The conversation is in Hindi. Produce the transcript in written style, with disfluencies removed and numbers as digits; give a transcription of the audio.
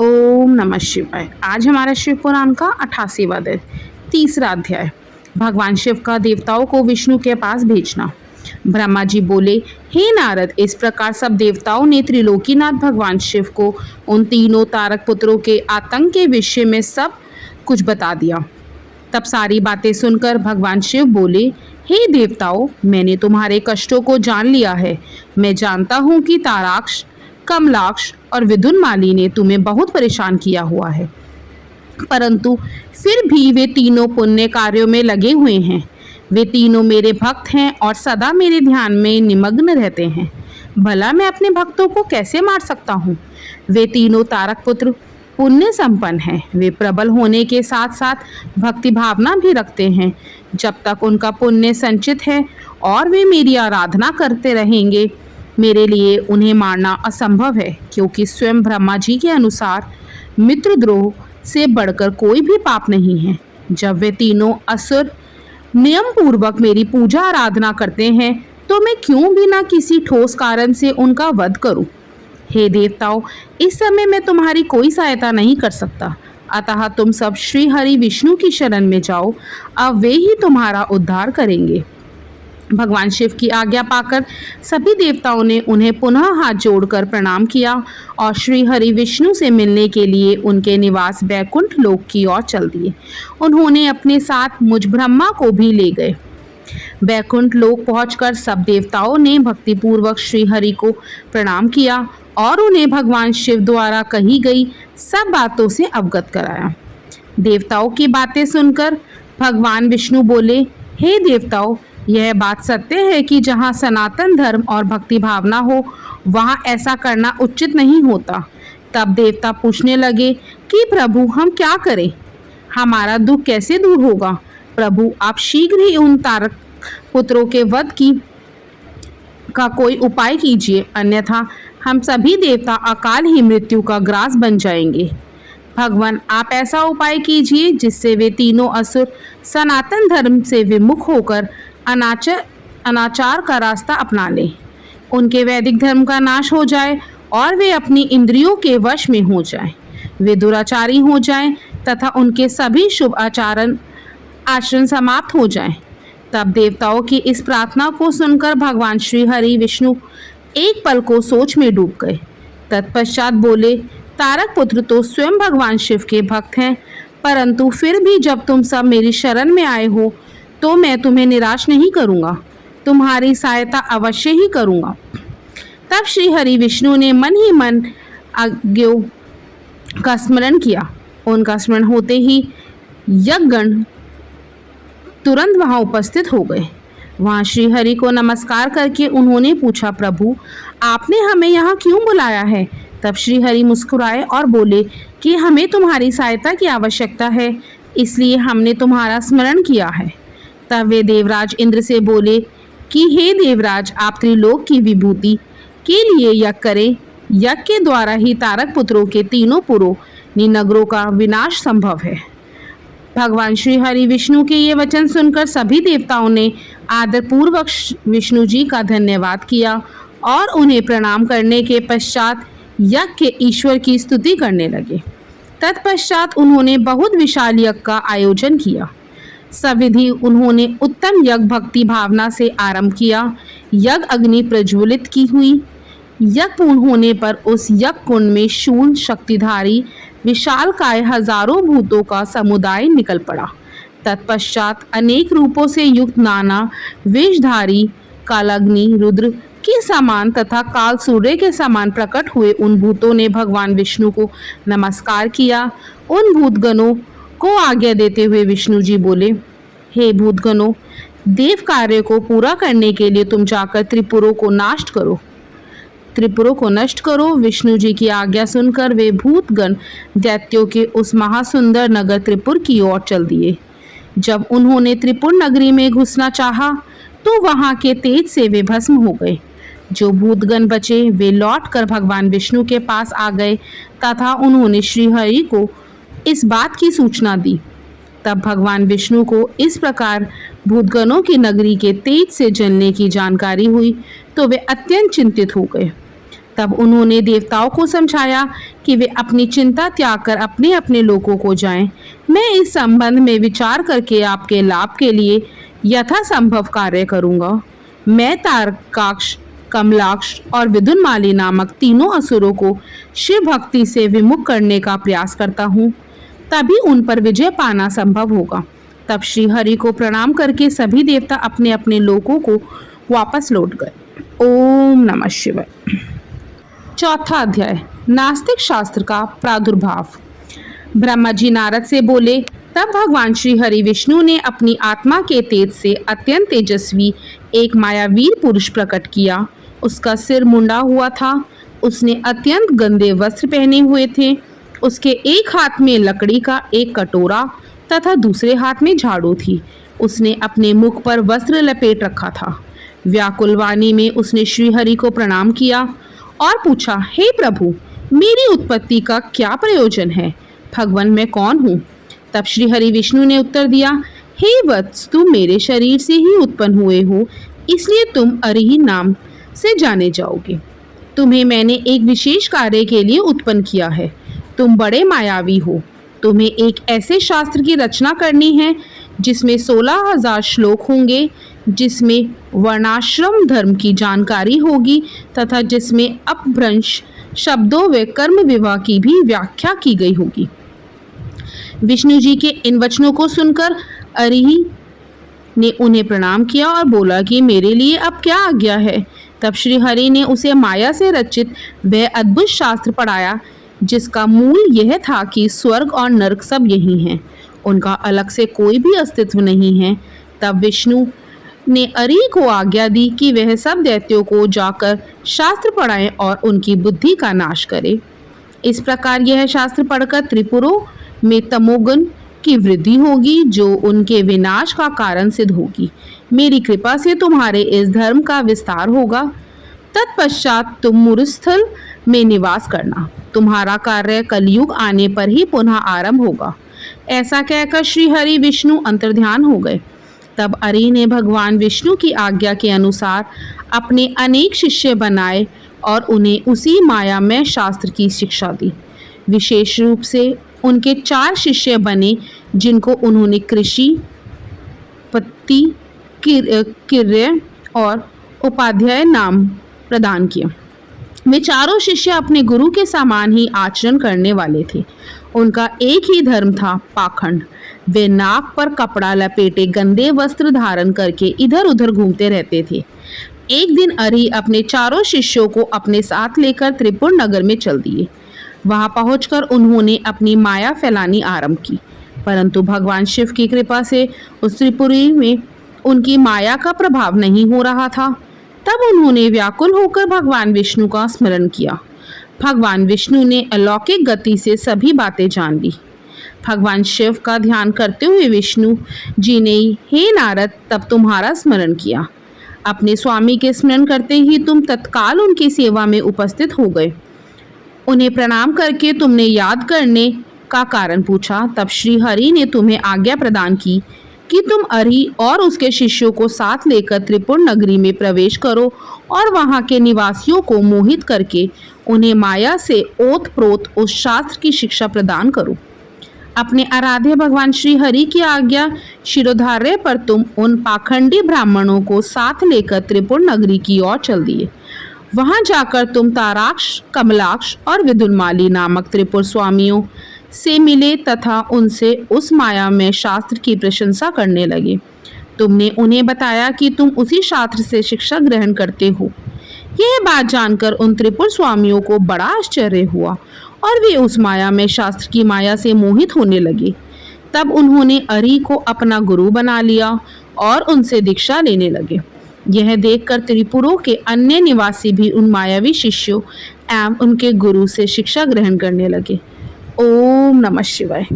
ओम नमः शिवाय। आज हमारा शिव पुराण का 88वां दिन, तीसरा अध्याय। भगवान शिव का देवताओं को विष्णु के पास भेजना। ब्रह्मा जी बोले, हे नारद, इस प्रकार सब देवताओं ने त्रिलोकीनाथ भगवान शिव को उन तीनों तारक पुत्रों के आतंक के विषय में सब कुछ बता दिया। तब सारी बातें सुनकर भगवान शिव बोले, हे देवताओं, मैंने तुम्हारे कष्टों को जान लिया है। मैं जानता हूँ कि ताराक्ष, कमलाक्ष और विदुन्माली ने तुम्हें बहुत परेशान किया हुआ है, परंतु फिर भी वे तीनों पुण्य कार्यों में लगे हुए हैं। वे तीनों मेरे भक्त हैं और सदा मेरे ध्यान में निमग्न रहते हैं। भला मैं अपने भक्तों को कैसे मार सकता हूँ? वे तीनों तारक पुत्र पुण्य संपन्न हैं। वे प्रबल होने के साथ साथ भक्ति भावना भी रखते हैं। जब तक उनका पुण्य संचित है और वे मेरी आराधना करते रहेंगे, मेरे लिए उन्हें मारना असंभव है, क्योंकि स्वयं ब्रह्मा जी के अनुसार मित्रद्रोह से बढ़कर कोई भी पाप नहीं है। जब वे तीनों असुर नियम पूर्वक मेरी पूजा आराधना करते हैं, तो मैं क्यों बिना किसी ठोस कारण से उनका वध करूं? हे देवताओं, इस समय मैं तुम्हारी कोई सहायता नहीं कर सकता, अतः तुम सब श्री हरि विष्णु की शरण में जाओ। अब वे ही तुम्हारा उद्धार करेंगे। भगवान शिव की आज्ञा पाकर सभी देवताओं ने उन्हें पुनः हाथ जोड़कर प्रणाम किया और श्री हरि विष्णु से मिलने के लिए उनके निवास बैकुंठ लोक की ओर चल दिए। उन्होंने अपने साथ मुझ ब्रह्मा को भी ले गए। बैकुंठ लोक पहुंचकर सब देवताओं ने भक्तिपूर्वक श्री हरि को प्रणाम किया और उन्हें भगवान शिव द्वारा कही गई सब बातों से अवगत कराया। देवताओं की बातें सुनकर भगवान विष्णु बोले, हे देवताओं, यह बात सत्य है कि जहाँ सनातन धर्म और भक्ति भावना हो, वहाँ ऐसा करना उचित नहीं होता। तब देवता पूछने लगे कि प्रभु, हम क्या करें? हमारा दुख कैसे दूर होगा? प्रभु, आप शीघ्र ही उन तारक पुत्रों के वध का कोई उपाय कीजिए, अन्यथा हम सभी देवता अकाल ही मृत्यु का ग्रास बन जाएंगे। भगवान, आप ऐसा उपाय कीजिए जिससे वे तीनों असुर सनातन धर्म से विमुख होकर अनाचार का रास्ता अपना लें। उनके वैदिक धर्म का नाश हो जाए और वे अपनी इंद्रियों के वश में हो जाएं। वे दुराचारी हो जाएं तथा उनके सभी शुभ आचरण समाप्त हो जाएं। तब देवताओं की इस प्रार्थना को सुनकर भगवान श्री हरि विष्णु एक पल को सोच में डूब गए। तत्पश्चात बोले, तारक पुत्र तो स्वयं भगवान शिव के भक्त हैं, परंतु फिर भी जब तुम सब मेरी शरण में आए हो, तो मैं तुम्हें निराश नहीं करूंगा, तुम्हारी सहायता अवश्य ही करूंगा। तब श्री हरि विष्णु ने मन ही मन आज्ञों का स्मरण किया। उनका स्मरण होते ही यज्ञगण तुरंत वहां उपस्थित हो गए। वहां श्री हरि को नमस्कार करके उन्होंने पूछा, प्रभु, आपने हमें यहाँ क्यों बुलाया है? तब श्री हरि मुस्कुराए और बोले कि हमें तुम्हारी सहायता की आवश्यकता है, इसलिए हमने तुम्हारा स्मरण किया है। तब वे देवराज इंद्र से बोले कि हे देवराज, आप त्रिलोक की विभूति के लिए यज्ञ करें। यज्ञ के द्वारा ही तारक पुत्रों के तीनों पुरों नगरों का विनाश संभव है। भगवान श्री हरि विष्णु के ये वचन सुनकर सभी देवताओं ने आदरपूर्वक विष्णु जी का धन्यवाद किया और उन्हें प्रणाम करने के पश्चात यज्ञ के ईश्वर की स्तुति करने लगे। तत्पश्चात उन्होंने बहुत विशाल यज्ञ का आयोजन किया। सविधि उन्होंने उत्तम यज्ञ भक्ति भावना से आरंभ किया। यज्ञ अग्नि प्रज्वलित की हुई। यज्ञ पूर्ण होने पर उस यज्ञ कुंड में शूल शक्तिधारी विशालकाय हजारों भूतों का समुदाय निकल पड़ा। तत्पश्चात अनेक रूपों से युक्त नाना वेशधारी कालाग्नि रुद्र के समान तथा काल सूर्य के समान प्रकट हुए उन भूतों ने भगवान विष्णु को नमस्कार किया। उन भूतगणों को आज्ञा देते हुए विष्णु जी बोले, हे भूतगणों, देव कार्य को पूरा करने के लिए तुम जाकर त्रिपुरों को नष्ट करो। विष्णु जी की आज्ञा सुनकर वे भूतगण दैत्यों के उस महासुंदर नगर त्रिपुर की ओर चल दिए। जब उन्होंने त्रिपुर नगरी में घुसना चाहा, तो वहां के तेज से वे भस्म हो गए। जो भूतगण बचे वे लौटकर भगवान विष्णु के पास आ गए तथा उन्होंने श्री हरि को इस बात की सूचना दी। तब भगवान विष्णु को इस प्रकार भूतगणों की नगरी के तेज से जलने की जानकारी हुई तो वे अत्यंत चिंतित हो गए। तब उन्होंने देवताओं को समझाया कि वे अपनी चिंता त्याग कर अपने अपने लोकों को जाएं। मैं इस संबंध में विचार करके आपके लाभ के लिए यथासंभव कार्य करूंगा। मैं तारकाक्ष, कमलाक्ष और विदुन्माली नामक तीनों असुरों को शिव भक्ति से विमुख करने का प्रयास करता हूँ, तभी उन पर विजय पाना संभव होगा। तब श्री हरि को प्रणाम करके सभी देवता अपने अपने लोकों को वापस लौट गए। ओम नमः शिवाय। चौथा अध्याय, नास्तिक शास्त्र का प्रादुर्भाव। ब्रह्मा जी नारद से बोले, तब भगवान श्री हरि विष्णु ने अपनी आत्मा के तेज से अत्यंत तेजस्वी एक मायावीर पुरुष प्रकट किया। उसका सिर मुंडा हुआ था। उसने अत्यंत गंदे वस्त्र पहने हुए थे। उसके एक हाथ में लकड़ी का एक कटोरा तथा दूसरे हाथ में झाड़ू थी। उसने अपने मुख पर वस्त्र लपेट रखा था। व्याकुल वाणी में उसने श्री हरि को प्रणाम किया और पूछा, हे प्रभु, मेरी उत्पत्ति का क्या प्रयोजन है? भगवान, मैं कौन हूँ? तब श्री हरि विष्णु ने उत्तर दिया, हे वत्स, तुम मेरे शरीर से ही उत्पन्न हुए हो, इसलिए तुम अरिही नाम से जाने जाओगे। तुम्हें मैंने एक विशेष कार्य के लिए उत्पन्न किया है। तुम बड़े मायावी हो। तुम्हें एक ऐसे शास्त्र की रचना करनी है जिसमें 16,000 श्लोक होंगे, जिसमें वर्णाश्रम धर्म की जानकारी होगी तथा जिसमें अपभ्रंश शब्दों व कर्म विवाह की भी व्याख्या की गई होगी। विष्णु जी के इन वचनों को सुनकर अरिही ने उन्हें प्रणाम किया और बोला कि मेरे लिए अब क्या आज्ञा है। तब श्री हरि ने उसे माया से रचित वह अद्भुत शास्त्र पढ़ाया, जिसका मूल यह था कि स्वर्ग और नरक सब यही हैं, उनका अलग से कोई भी अस्तित्व नहीं है। तब विष्णु ने अरिही को आज्ञा दी कि वह सब दैत्यों को जाकर शास्त्र पढ़ाएं और उनकी बुद्धि का नाश करे। इस प्रकार यह शास्त्र पढ़कर त्रिपुरों में तमोगुण की वृद्धि होगी, जो उनके विनाश का कारण सिद्ध होगी। मेरी कृपा से तुम्हारे इस धर्म का विस्तार होगा। तत्पश्चात तुम मुरुस्थल में निवास करना। तुम्हारा कार्य कलयुग आने पर ही पुनः आरंभ होगा। ऐसा कहकर श्री हरि विष्णु अंतर्ध्यान हो गए। तब अरिही ने भगवान विष्णु की आज्ञा के अनुसार अपने अनेक शिष्य बनाए और उन्हें उसी मायामय शास्त्र की शिक्षा दी। विशेष रूप से उनके 4 शिष्य बने, जिनको उन्होंने कृषि, पत्ती, किर्य और उपाध्याय नाम प्रदान किए। वे चारों शिष्य अपने गुरु के समान ही आचरण करने वाले थे। उनका एक ही धर्म था, पाखंड। वे नाक पर कपड़ा लपेटे गंदे वस्त्र धारण करके इधर उधर घूमते रहते थे। एक दिन अरिही अपने चारों शिष्यों को अपने साथ लेकर त्रिपुर नगर में चल दिए। वहां पहुंचकर उन्होंने अपनी माया फैलानी आरंभ की, परंतु भगवान शिव की कृपा से उस त्रिपुरी में उनकी माया का प्रभाव नहीं हो रहा था। तब उन्होंने व्याकुल होकर भगवान विष्णु का स्मरण किया। भगवान विष्णु ने अलौकिक गति से सभी बातें जान ली। भगवान शिव का ध्यान करते हुए विष्णु जी ने, हे नारद, तब तुम्हारा स्मरण किया। अपने स्वामी के स्मरण करते ही तुम तत्काल उनकी सेवा में उपस्थित हो गए। उन्हें प्रणाम करके तुमने याद करने का कारण पूछा। तब श्री हरि ने तुम्हें आज्ञा प्रदान की कि तुम अरिही और उसके शिष्यों को साथ लेकर त्रिपुर नगरी में प्रवेश करो और वहां के निवासियों को मोहित करके उन्हें माया से ओत प्रोत उस शास्त्र की शिक्षा प्रदान करो। अपने आराध्य भगवान श्री हरि की आज्ञा शिरोधार्य पर तुम उन पाखंडी ब्राह्मणों को साथ लेकर त्रिपुर नगरी की ओर चल दिए। वहां जाकर तुम ताराक्ष, कमलाक्ष और विदुन्माली नामक त्रिपुर स्वामियों से मिले तथा उनसे उस माया में शास्त्र की प्रशंसा करने लगे। तुमने उन्हें बताया कि तुम उसी शास्त्र से शिक्षा ग्रहण करते हो। यह बात जानकर उन त्रिपुर स्वामियों को बड़ा आश्चर्य हुआ और वे उस माया में शास्त्र की माया से मोहित होने लगे। तब उन्होंने अरिही को अपना गुरु बना लिया और उनसे दीक्षा लेने लगे। यह देखकर त्रिपुरों के अन्य निवासी भी उन मायावी शिष्यों एवं उनके गुरु से शिक्षा ग्रहण करने लगे। ओम नमः शिवाय।